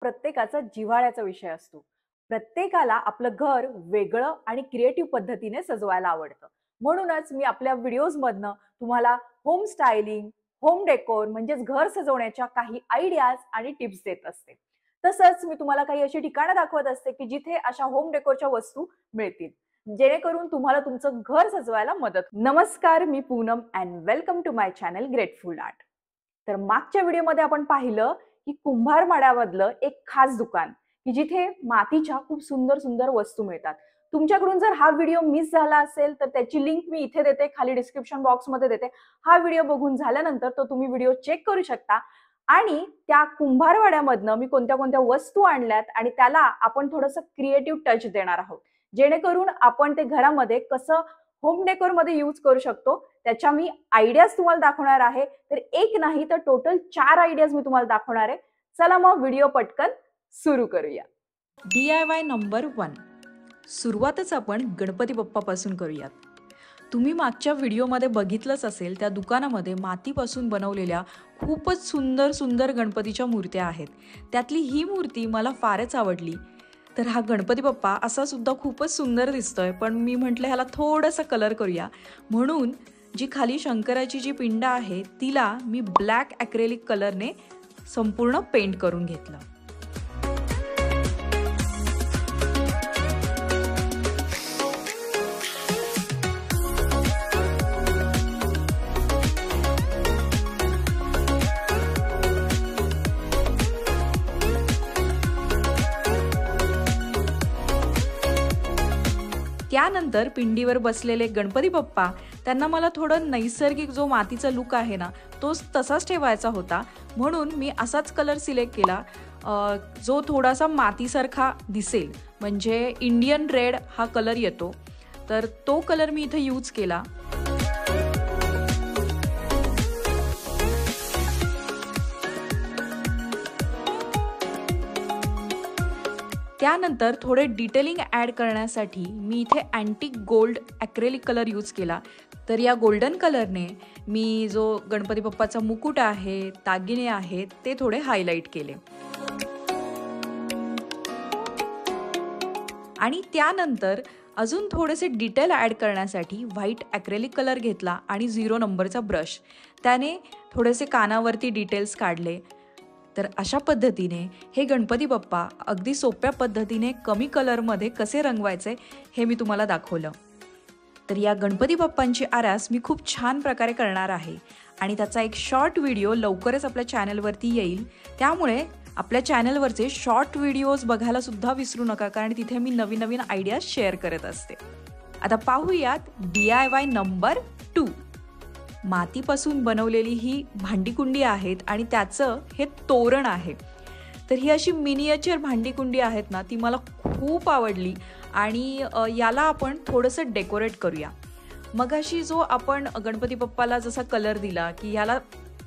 प्रत्येकाचा जिव्हाळ्याचा विषय असतो. प्रत्येकाला आपलं घर वेगळं आणि क्रिएटिव्ह पद्धतीने सजवायला आवडतं. म्हणूनच मी आपल्या व्हिडिओजमधनं तुम्हाला होम स्टायलिंग, होम डेकोर म्हणजेच घर सजवण्याच्या काही आयडियाज आणि टिप्स देत असते. तसंच मी तुम्हाला काही अशी ठिकाणं दाखवत असते की जिथे अशा होम डेकोरच्या वस्तू मिळतील, जेणेकरून तुम्हाला तुमचं घर सजवायला मदत. नमस्कार, मी Poonam and welcome to my channel Grateful Art. तर मागच्या व्हिडिओमध्ये आपण पाहिलं की कुंभारवाड्यामधलं एक खास दुकान की जिथे मातीच्या खूप सुंदर सुंदर वस्तू मिळतात. तुमच्याकडून जर हा व्हिडिओ मिस झाला असेल तर त्याची लिंक मी इथे देते, खाली डिस्क्रिप्शन बॉक्समध्ये देते. हा व्हिडिओ बघून झाल्यानंतर तो तुम्ही व्हिडिओ चेक करू शकता आणि त्या कुंभारवाड्यामधनं मी कोणत्या कोणत्या वस्तू आणल्यात आणि त्याला आपण थोडंसं क्रिएटिव्ह टच देणार आहोत, जेणेकरून आपण ते घरामध्ये कसं होम डेकोर मध्ये यूज करू शकतो त्याच्या मी आयडियाज तुम्हाला दाखवणार आहे. तर एक नाही तर टोटल 4 आयडियाज मी तुम्हाला दाखवणार आहे. चला मग व्हिडिओ पटकन सुरू करूया. DIY number 1. सुरुवातच आपण गणपती बाप्पापासून करूयात. तुम्ही मागच्या व्हिडिओमध्ये बघितलंच असेल, त्या दुकानामध्ये मातीपासून बनवलेल्या खूपच सुंदर सुंदर गणपतीच्या मूर्त्या आहेत. त्यातली ही मूर्ती मला फारच आवडली. तर हा गणपती बाप्पा असा सुद्धा खूपच सुंदर दिसतोय, पण मी म्हटलं ह्याला थोडंसं कलर करूया. म्हणून जी खाली शंकराची जी पिंड आहे तिला मी ब्लॅक ॲक्रेलिक कलरने संपूर्ण पेंट करून घेतलं. त्यानंतर पिंडीवर बसलेले गणपती बाप्पा, त्यांना मला थोडं नैसर्गिक जो मातीचा लुक आहे ना तोच तसाच ठेवायचा होता. म्हणून मी असाच कलर सिलेक्ट केला जो थोडासा मातीसारखा दिसेल, म्हणजे इंडियन रेड हा कलर येतो. तर तो कलर मी इथे यूज केला. त्यानंतर थोडे डिटेलिंग ॲड करण्यासाठी मी इथे antique gold acrylic colour use केला. तर या गोल्डन कलरने मी जो गणपती बाप्पाचा मुकुट आहे, दागिने आहेत, ते थोडे हायलाईट केले. आणि त्यानंतर अजून थोडेसे डिटेल ॲड करण्यासाठी व्हाईट ॲक्रेलिक कलर घेतला आणि 0 नंबरचा ब्रश, त्याने थोडेसे कानावरती डिटेल्स काढले. तर अशा पद्धतीने हे गणपती बाप्पा अगदी सोप्या पद्धतीने कमी कलरमध्ये कसे रंगवायचे हे मी तुम्हाला दाखवलं. तर या गणपती बाप्पांची आरास मी खूप छान प्रकारे करणार आहे आणि त्याचा एक शॉर्ट व्हिडिओ लवकरच आपल्या चॅनलवरती येईल. त्यामुळे आपल्या चॅनलवरचे शॉर्ट व्हिडिओज बघायला सुद्धा विसरू नका, कारण तिथे मी नवीन नवीन आयडिया शेअर करत असते. आता पाहूयात DIY नंबर 2. मातीपासून बनवलेली ही भांडीकुंडी आहेत आणि त्याचं हे तोरण आहे. तर ही अशी मिनिएचर भांडीकुंडी आहेत ना, ती मला खूप आवडली आणि याला आपण थोडंसं डेकोरेट करूया. मग अशी जो आपण गणपती बाप्पाला जसा कलर दिला की ह्याला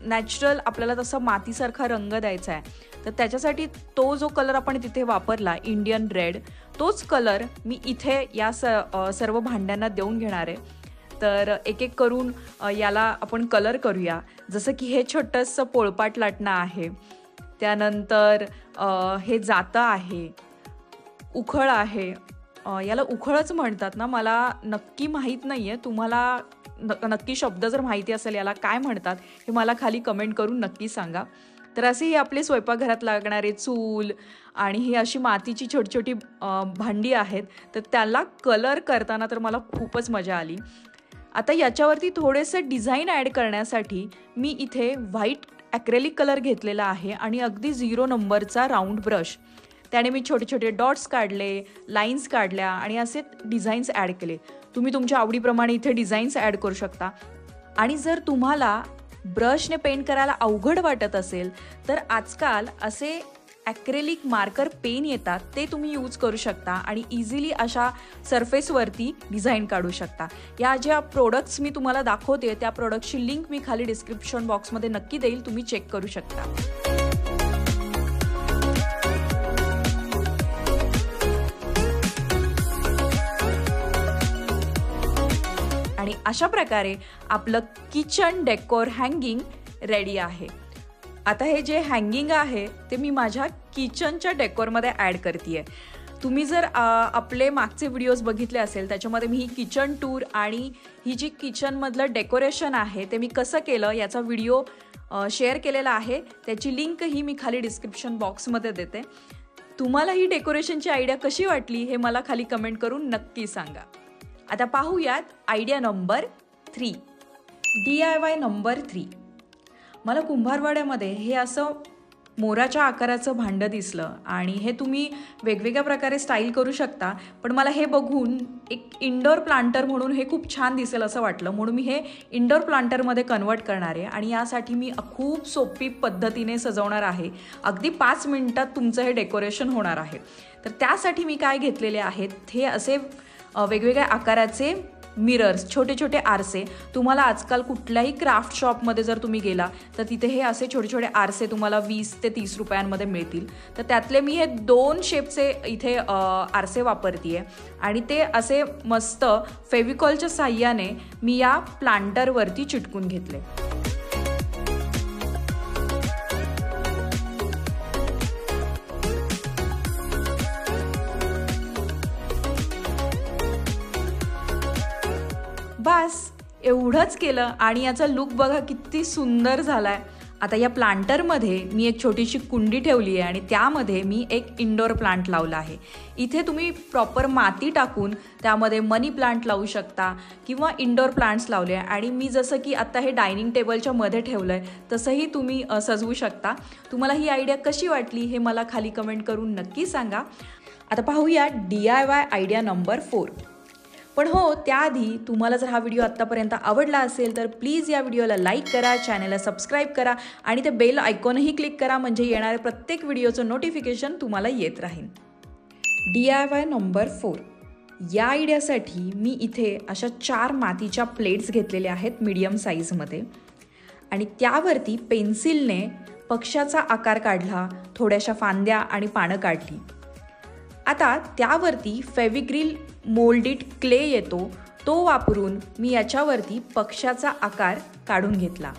नॅचरल आपल्याला तसा मातीसारखा रंग द्यायचा आहे, तर त्याच्यासाठी तो जो कलर आपण तिथे वापरला इंडियन रेड, तोच कलर मी इथे या सर्व भांड्यांना देऊन घेणार आहे. तर एक एक करून याला आपण कलर करूया. जसं की हे छोटंसं पोळपाट लाटणं आहे, त्यानंतर हे जातं आहे, उखळ आहे. याला उखळच म्हणतात ना, मला नक्की माहीत नाही आहे. तुम्हाला नक्की शब्द जर माहिती असेल याला काय म्हणतात हे मला खाली कमेंट करून नक्की सांगा. तर असे हे आपले स्वयंपाकघरात लागणारे चूल आणि ही अशी मातीची छोटी छोटी भांडी आहेत, तर त्याला कलर करताना तर मला खूपच मजा आली. आता याच्यावरती थोडेसे डिझाईन ॲड करण्यासाठी मी इथे व्हाईट ॲक्रेलिक कलर घेतलेला आहे आणि अगदी 0 नंबरचा राऊंड ब्रश, त्याने मी छोटे छोटे डॉट्स काढले, लाईन्स काढल्या आणि असे डिझाईन्स ॲड केले. तुम्ही तुमच्या आवडीप्रमाणे इथे डिझाईन्स ॲड करू शकता. आणि जर तुम्हाला ब्रशने पेंट करायला अवघड वाटत असेल तर आजकाल असे ॲक्रेलिक मार्कर पेन येतात, ते तुम्ही यूज करू शकता आणि इझिली अशा सरफेसवरती डिझाईन काढू शकता. या ज्या प्रोडक्ट्स मी तुम्हाला दाखवते त्या प्रोडक्टची लिंक मी खाली डिस्क्रिप्शन बॉक्समध्ये नक्की देईल, तुम्ही चेक करू शकता. आणि अशा प्रकारे आपलं किचन डेकोर हँगिंग रेडी आहे. आता हे जे हँगिंग आहे ते मी माझ्या किचनच्या डेकोरमध्ये ॲड करते. तुम्ही जर आपले मागचे व्हिडिओज बघितले असेल त्याच्यामध्ये मी ही किचन टूर आणि ही जी किचनमधलं डेकोरेशन आहे ते मी कसं केलं याचा व्हिडिओ शेअर केलेला आहे. त्याची लिंकही मी खाली डिस्क्रिप्शन बॉक्समध्ये देते. तुम्हाला ही डेकोरेशनची आयडिया कशी वाटली हे मला खाली कमेंट करून नक्की सांगा. आता पाहूयात आयडिया नंबर 3. DIY number 3. मला कुंभारवाड्यामध्ये हे असं मोराच्या आकाराचं भांडं दिसलं आणि हे तुम्ही वेगवेगळ्या प्रकारे स्टाईल करू शकता, पण मला हे बघून एक इंडोर प्लांटर म्हणून हे खूप छान दिसेल असं वाटलं, म्हणून मी हे इंडोर प्लांटरमध्ये कन्वर्ट करणार आहे. आणि यासाठी मी खूप सोपी पद्धतीने सजवणार आहे. अगदी 5 मिनिटात तुमचं हे डेकोरेशन होणार आहे. तर त्यासाठी मी काय घेतलेले आहेत, हे असे वेगवेगळ्या आकाराचे मिरर्स, छोटे छोटे आरसे. तुम्हाला आजकाल कुठल्याही क्राफ्ट शॉपमध्ये जर तुम्ही गेला तर तिथे हे असे छोटे छोटे आरसे तुम्हाला 20 ते 30 रुपयांमध्ये मिळतील. तर त्यातले मी हे 2 शेपचे इथे आरसे वापरते आहे आणि ते असे मस्त फेविकॉलच्या साह्याने मी या प्लांटरवरती चिटकून घेतले. बस एवढंच केलं आणि याचा लुक बघा किती सुंदर झालाय. आता या प्लांटरमध्ये मी एक छोटीशी कुंडी ठेवली आहे आणि त्यामध्ये मी एक इंडोर प्लांट लावला आहे. इथे तुम्ही प्रॉपर माती टाकून त्यामध्ये मनी प्लांट लावू शकता किंवा इंडोर प्लांट्स लावले आहे. आणि मी जसं की आता हे डायनिंग टेबलच्या मध्ये ठेवलं आहे तसंही तुम्ही सजवू शकता. तुम्हाला ही आयडिया कशी वाटली हे मला खाली कमेंट करून नक्की सांगा. आता पाहूया DIY आयडिया नंबर 4. पण हो, त्याआधी तुम्हाला जर हा व्हिडिओ आत्तापर्यंत आवडला असेल तर प्लीज या व्हिडिओला लाईक करा, चॅनलला सबस्क्राईब करा आणि ते बेल आयकॉनही क्लिक करा, म्हणजे येणाऱ्या प्रत्येक व्हिडिओचं नोटिफिकेशन तुम्हाला येत राहील. DIY number 4. या आयडियासाठी मी इथे अशा 4 मातीच्या प्लेट्स घेतलेल्या आहेत मीडियम साईजमध्ये आणि त्यावरती पेन्सिलने पक्ष्याचा आकार काढला, थोड्याशा फांद्या आणि पानं काढली. आता त्यावरती फेविग्रिल मोल्डेड क्ले येतो तो वापरून मी याच्यावरती पक्ष्याचा आकार काढून घेतला.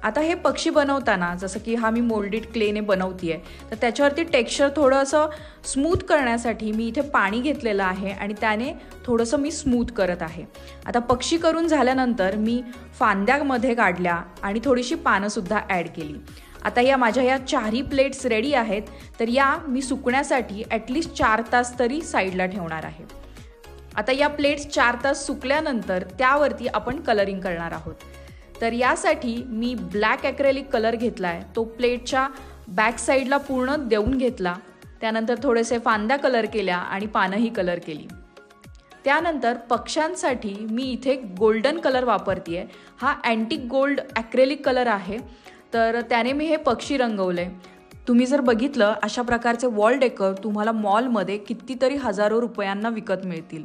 आता हे पक्षी बनवताना जसं की हा मी मोल्डेड क्लेने बनवते आहे तर त्याच्यावरती टेक्स्चर थोडंसं स्मूथ करण्यासाठी मी इथे पाणी घेतलेलं आहे आणि त्याने थोडंसं मी स्मूथ करत आहे. आता पक्षी करून झाल्यानंतर मी फांद्यामध्ये काढल्या आणि थोडीशी पानंसुद्धा ॲड केली. आता या माझ्या या 4ही प्लेट्स रेडी आहेत. तर या मी सुकण्यासाठी ॲटलिस्ट 4 तास तरी साईडला ठेवणार आहे. आता या प्लेट्स 4 तास सुकल्यानंतर त्यावरती आपण कलरिंग करणार आहोत. तर यासाठी मी ब्लॅक ॲक्रेलिक कलर घेतला आहे. तो प्लेटच्या बॅक साईडला पूर्ण देऊन घेतला. त्यानंतर थोडेसे फांद्या कलर केल्या आणि पानंही कलर केली. त्यानंतर पक्ष्यांसाठी मी इथे गोल्डन कलर वापरते आहे. हा अँटिक गोल्ड ॲक्रेलिक कलर आहे. तर त्याने मी हे पक्षी रंगवले. तुम्ही जर बघितलं अशा प्रकारचे वॉल डेकोर तुम्हाला मॉलमध्ये कितीतरी हजारो रुपयांना विकत मिळतील.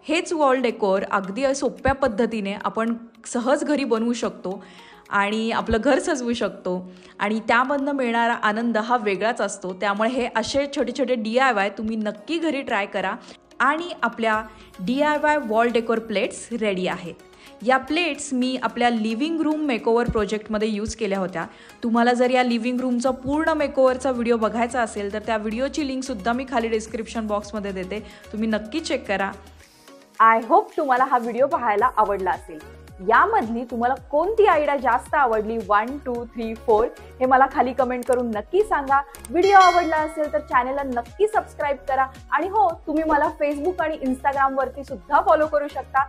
हेच वॉल डेकोर अगदी सोप्या पद्धतीने आपण सहज घरी बनवू शकतो आणि आपलं घर सजवू शकतो आणि त्यामधनं मिळणारा आनंद हा वेगळाच असतो. त्यामुळे हे असे छोटे छोटे DIY तुम्ही नक्की घरी ट्राय करा. आणि आपल्या DIY wall decor plates ready आहेत. या प्लेट्स मी आपल्या लिव्हिंग रूम मेकओव्हर प्रोजेक्टमध्ये यूज केल्या होत्या. तुम्हाला जर या लिव्हिंग रूमचा पूर्ण मेकओव्हरचा व्हिडिओ बघायचा असेल तर त्या व्हिडिओची लिंकसुद्धा मी खाली डिस्क्रिप्शन बॉक्समध्ये देते, तुम्ही नक्की चेक करा. आय होप तुम्हाला हा व्हिडिओ पाहायला आवडला असेल. यामधली तुम्हाला कोणती आयडिया जास्त आवडली 1, 2, 3, 4 हे मला खाली कमेंट करून नक्की सांगा. व्हिडिओ आवडला असेल तर चॅनलला नक्की सबस्क्राईब करा आणि हो, तुम्ही मला फेसबुक आणि इंस्टाग्रामवरती सुद्धा फॉलो करू शकता.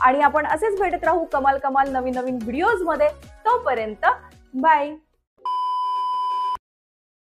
आणि आपण असेच भेटत राहू कमाल नवीन व्हिडिओजमध्ये. तोपर्यंत बाय.